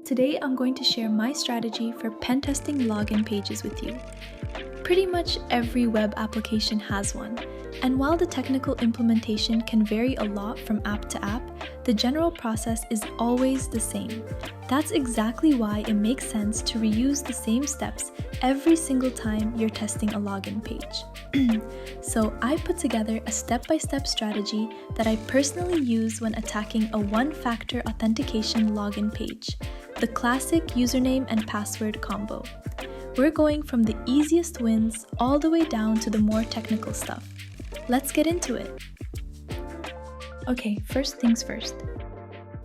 Today I'm going to share my strategy for pen testing login pages with you. Pretty much every web application has one, and while the technical implementation can vary a lot from app to app, the general process is always the same. That's exactly why it makes sense to reuse the same steps every single time you're testing a login page. So I put together a step-by-step strategy that I personally use when attacking a one-factor authentication login page, the classic username and password combo. We're going from the easiest wins all the way down to the more technical stuff. Let's get into it. Okay, first things first.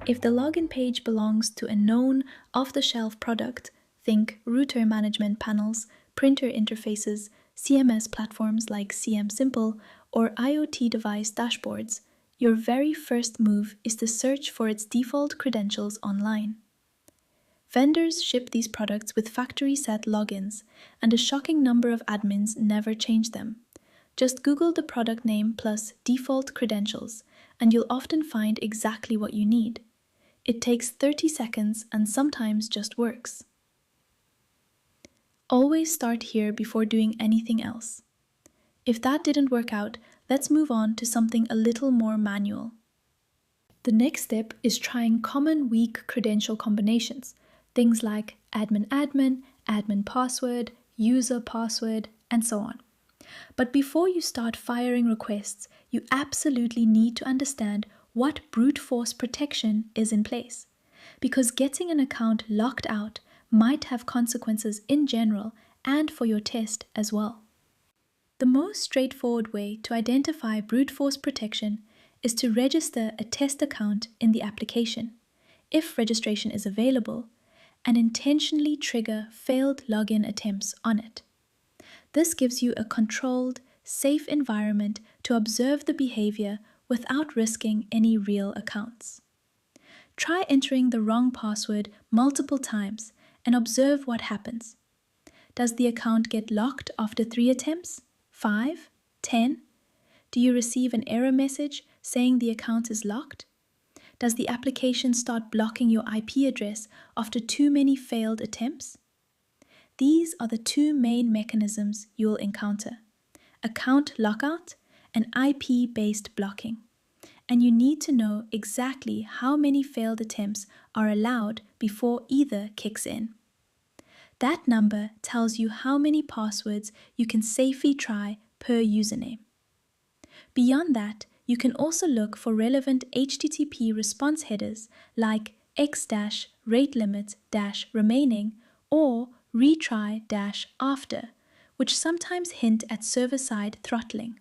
If the login page belongs to a known off-the-shelf product, think router management panels, printer interfaces, CMS platforms like CM Simple, or IoT device dashboards, your very first move is to search for its default credentials online. Vendors ship these products with factory-set logins, and a shocking number of admins never change them. Just Google the product name plus default credentials, and you'll often find exactly what you need. It takes 30 seconds and sometimes just works. Always start here before doing anything else. If that didn't work out, let's move on to something a little more manual. The next step is trying common weak credential combinations, things like admin, admin password, user password, and so on. But before you start firing requests, you absolutely need to understand what brute force protection is in place, because getting an account locked out might have consequences in general and for your test as well. The most straightforward way to identify brute force protection is to register a test account in the application, if registration is available, and intentionally trigger failed login attempts on it. This gives you a controlled, safe environment to observe the behavior without risking any real accounts. Try entering the wrong password multiple times and observe what happens. Does the account get locked after 3 attempts? 5? 10? Do you receive an error message saying the account is locked? Does the application start blocking your IP address after too many failed attempts? These are the two main mechanisms you'll encounter: account lockout and IP-based blocking. And you need to know exactly how many failed attempts are allowed before either kicks in. That number tells you how many passwords you can safely try per username. Beyond that, you can also look for relevant HTTP response headers like x-rate-limit-remaining or retry-after, which sometimes hint at server-side throttling.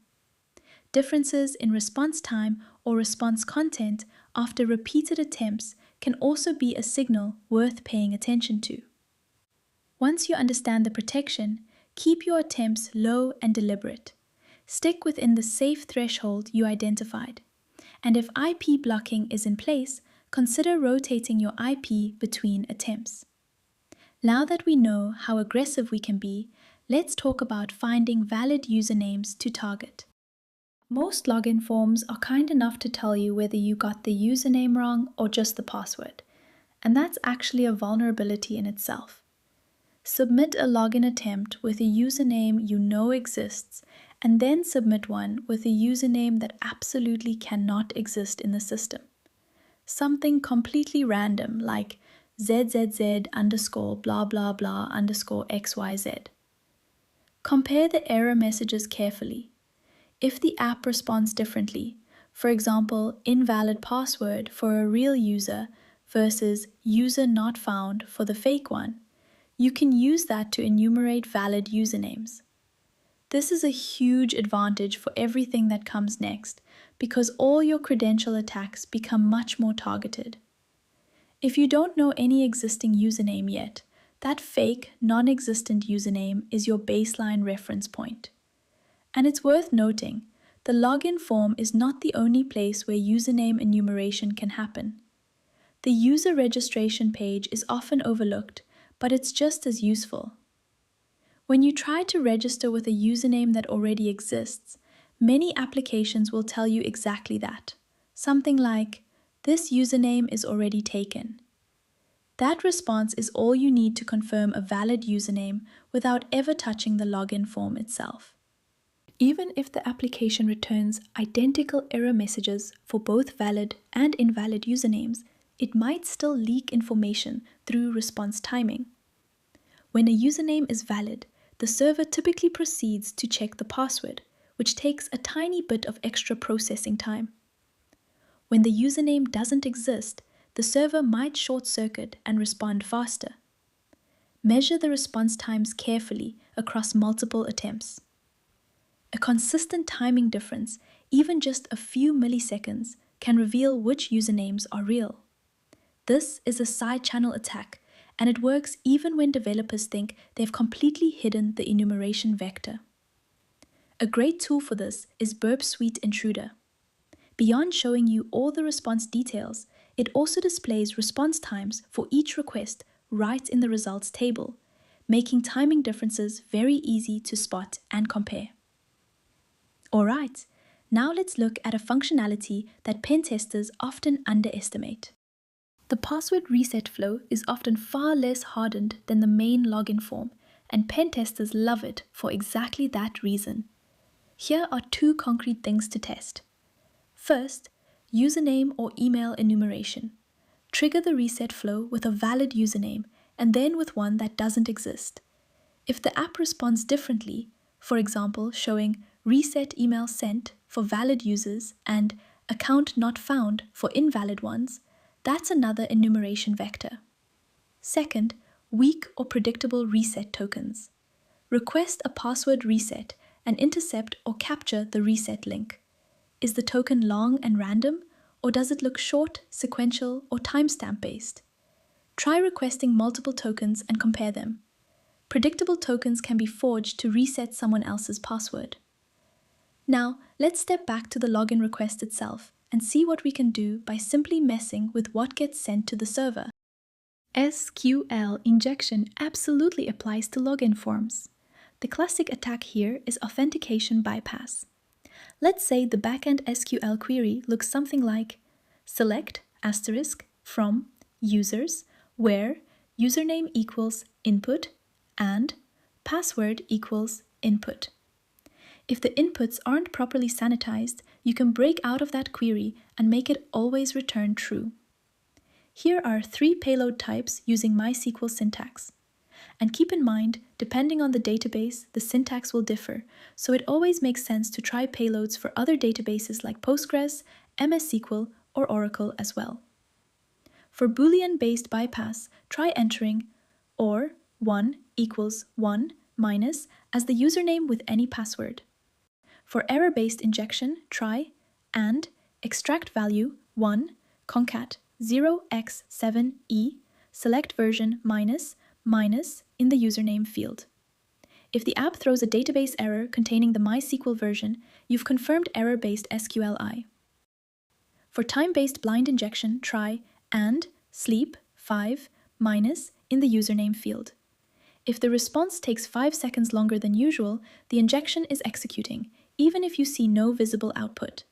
Differences in response time or response content after repeated attempts can also be a signal worth paying attention to. Once you understand the protection, keep your attempts low and deliberate. Stick within the safe threshold you identified. And if IP blocking is in place, consider rotating your IP between attempts. Now that we know how aggressive we can be, let's talk about finding valid usernames to target. Most login forms are kind enough to tell you whether you got the username wrong or just the password, and that's actually a vulnerability in itself. Submit a login attempt with a username you know exists, and then submit one with a username that absolutely cannot exist in the system. Something completely random like zzz_blah_blah_xyz. Compare the error messages carefully. If the app responds differently, for example, invalid password for a real user versus user not found for the fake one, you can use that to enumerate valid usernames. This is a huge advantage for everything that comes next, because all your credential attacks become much more targeted. If you don't know any existing username yet, that fake, non-existent username is your baseline reference point. And it's worth noting, the login form is not the only place where username enumeration can happen. The user registration page is often overlooked, but it's just as useful. When you try to register with a username that already exists, many applications will tell you exactly that. Something like, "This username is already taken." That response is all you need to confirm a valid username without ever touching the login form itself. Even if the application returns identical error messages for both valid and invalid usernames, it might still leak information through response timing. When a username is valid, the server typically proceeds to check the password, which takes a tiny bit of extra processing time. When the username doesn't exist, the server might short-circuit and respond faster. Measure the response times carefully across multiple attempts. A consistent timing difference, even just a few milliseconds, can reveal which usernames are real. This is a side-channel attack, and it works even when developers think they've completely hidden the enumeration vector. A great tool for this is Burp Suite Intruder. Beyond showing you all the response details, it also displays response times for each request right in the results table, making timing differences very easy to spot and compare. Alright, now let's look at a functionality that pen testers often underestimate. The password reset flow is often far less hardened than the main login form, and pen testers love it for exactly that reason. Here are two concrete things to test. First, username or email enumeration. Trigger the reset flow with a valid username and then with one that doesn't exist. If the app responds differently, for example showing reset email sent for valid users and account not found for invalid ones, that's another enumeration vector. Second, weak or predictable reset tokens. Request a password reset and intercept or capture the reset link. Is the token long and random, or does it look short, sequential, or timestamp based? Try requesting multiple tokens and compare them. Predictable tokens can be forged to reset someone else's password. Now, let's step back to the login request itself and see what we can do by simply messing with what gets sent to the server. SQL Injection absolutely applies to login forms. The classic attack here is Authentication Bypass. Let's say the backend SQL query looks something like select from users where username equals input and password equals input. If the inputs aren't properly sanitized, you can break out of that query and make it always return true. Here are 3 payload types using MySQL syntax. And keep in mind, depending on the database, the syntax will differ, so it always makes sense to try payloads for other databases like Postgres, MS SQL, or Oracle as well. For Boolean-based bypass, try entering or 1 equals 1 minus as the username with any password. For error-based injection, try and extract value 1 concat 0x7e select version minus in the username field. If the app throws a database error containing the MySQL version, you've confirmed error-based SQLI. For time-based blind injection, try and sleep 5 minus in the username field. If the response takes 5 seconds longer than usual, the injection is executing, even if you see no visible output.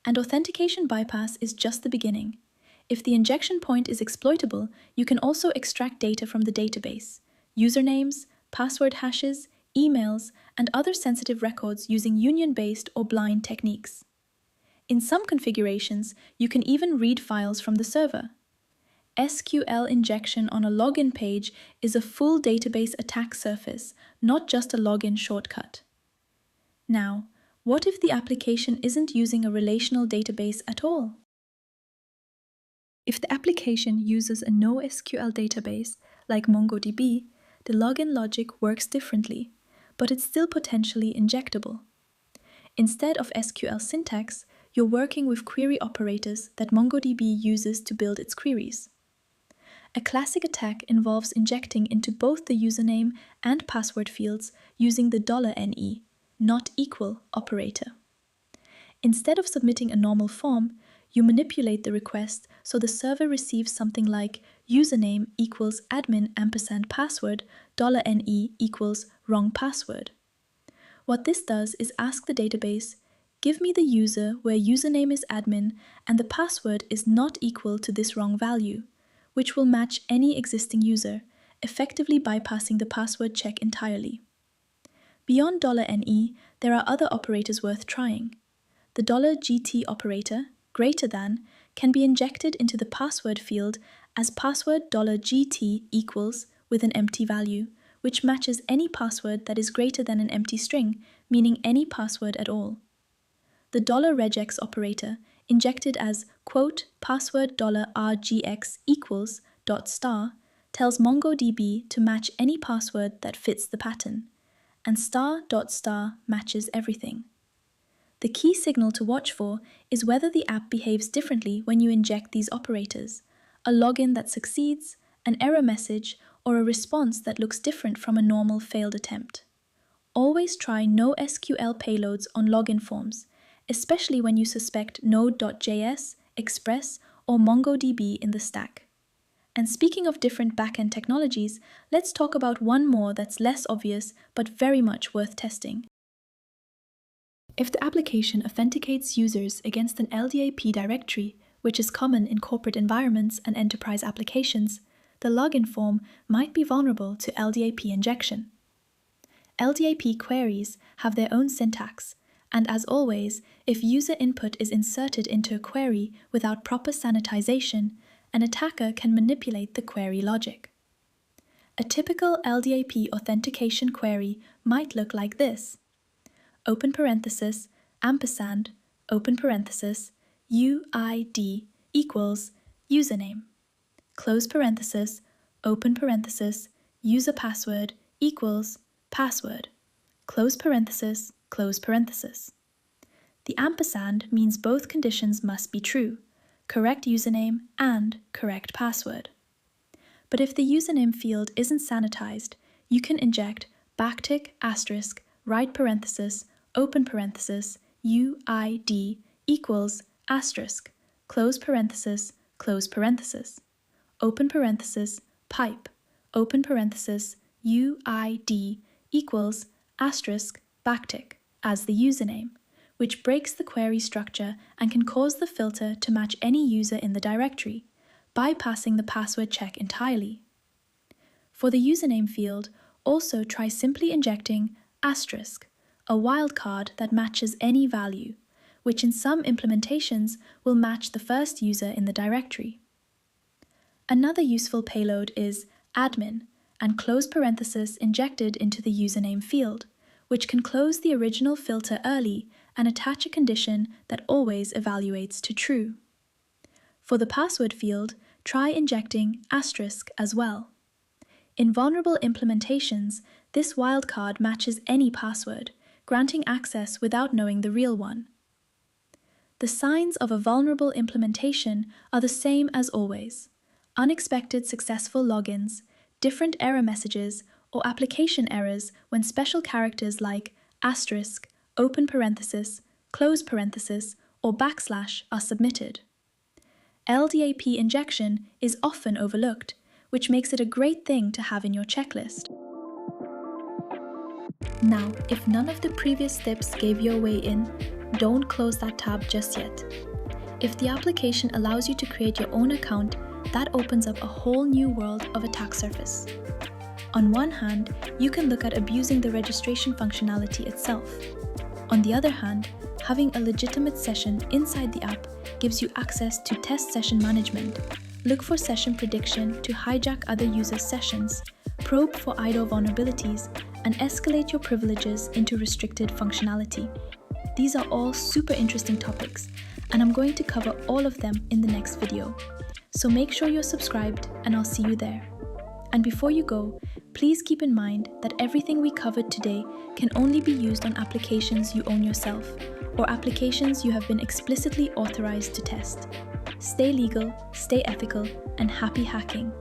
And authentication bypass is just the beginning. If the injection point is exploitable, you can also extract data from the database, usernames, password hashes, emails, and other sensitive records using union-based or blind techniques. In some configurations, you can even read files from the server. SQL injection on a login page is a full database attack surface, not just a login shortcut. Now, what if the application isn't using a relational database at all? If the application uses a NoSQL database, like MongoDB, the login logic works differently, but it's still potentially injectable. Instead of SQL syntax, you're working with query operators that MongoDB uses to build its queries. A classic attack involves injecting into both the username and password fields using the $NE, not equal operator. Instead of submitting a normal form, you manipulate the request so the server receives something like username equals admin &password $NE equals wrong password. What this does is ask the database, give me the user where username is admin and the password is not equal to this wrong value, which will match any existing user, effectively bypassing the password check entirely. Beyond $NE, there are other operators worth trying. The $GT operator, greater than, can be injected into the password field as password $GT equals with an empty value, which matches any password that is greater than an empty string, meaning any password at all. The $regex operator, injected as quote password $RGX equals $, tells MongoDB to match any password that fits the pattern, and ** matches everything. The key signal to watch for is whether the app behaves differently when you inject these operators, a login that succeeds, an error message, or a response that looks different from a normal failed attempt. Always try NoSQL payloads on login forms, especially when you suspect Node.js, Express, or MongoDB in the stack. And speaking of different backend technologies, let's talk about one more that's less obvious but very much worth testing. If the application authenticates users against an LDAP directory, which is common in corporate environments and enterprise applications, the login form might be vulnerable to LDAP injection. LDAP queries have their own syntax, and as always, if user input is inserted into a query without proper sanitization, an attacker can manipulate the query logic. A typical LDAP authentication query might look like this: open parenthesis, ampersand, open parenthesis, UID equals username, close parenthesis, open parenthesis, user password equals password, close parenthesis, close parenthesis. The ampersand means both conditions must be true, correct username and correct password. But if the username field isn't sanitized, you can inject backtick asterisk right parenthesis open parenthesis UID equals asterisk close parenthesis open parenthesis pipe open parenthesis UID equals asterisk backtick as the username, which breaks the query structure and can cause the filter to match any user in the directory, bypassing the password check entirely. For the username field, also try simply injecting asterisk, a wildcard that matches any value, which in some implementations will match the first user in the directory. Another useful payload is admin and close parenthesis injected into the username field, which can close the original filter early and attach a condition that always evaluates to true. For the password field, try injecting asterisk as well. In vulnerable implementations, this wildcard matches any password, granting access without knowing the real one. The signs of a vulnerable implementation are the same as always: unexpected successful logins, different error messages, or application errors when special characters like asterisk, open parenthesis, close parenthesis, or backslash are submitted. LDAP injection is often overlooked, which makes it a great thing to have in your checklist. Now, if none of the previous steps gave you a way in, don't close that tab just yet. If the application allows you to create your own account, that opens up a whole new world of attack surface. On one hand, you can look at abusing the registration functionality itself. On the other hand, having a legitimate session inside the app gives you access to test session management, look for session prediction to hijack other users' sessions, probe for idle vulnerabilities, and escalate your privileges into restricted functionality. These are all super interesting topics, and I'm going to cover all of them in the next video. So make sure you're subscribed, and I'll see you there. And before you go, please keep in mind that everything we covered today can only be used on applications you own yourself, or applications you have been explicitly authorized to test. Stay legal, stay ethical, and happy hacking.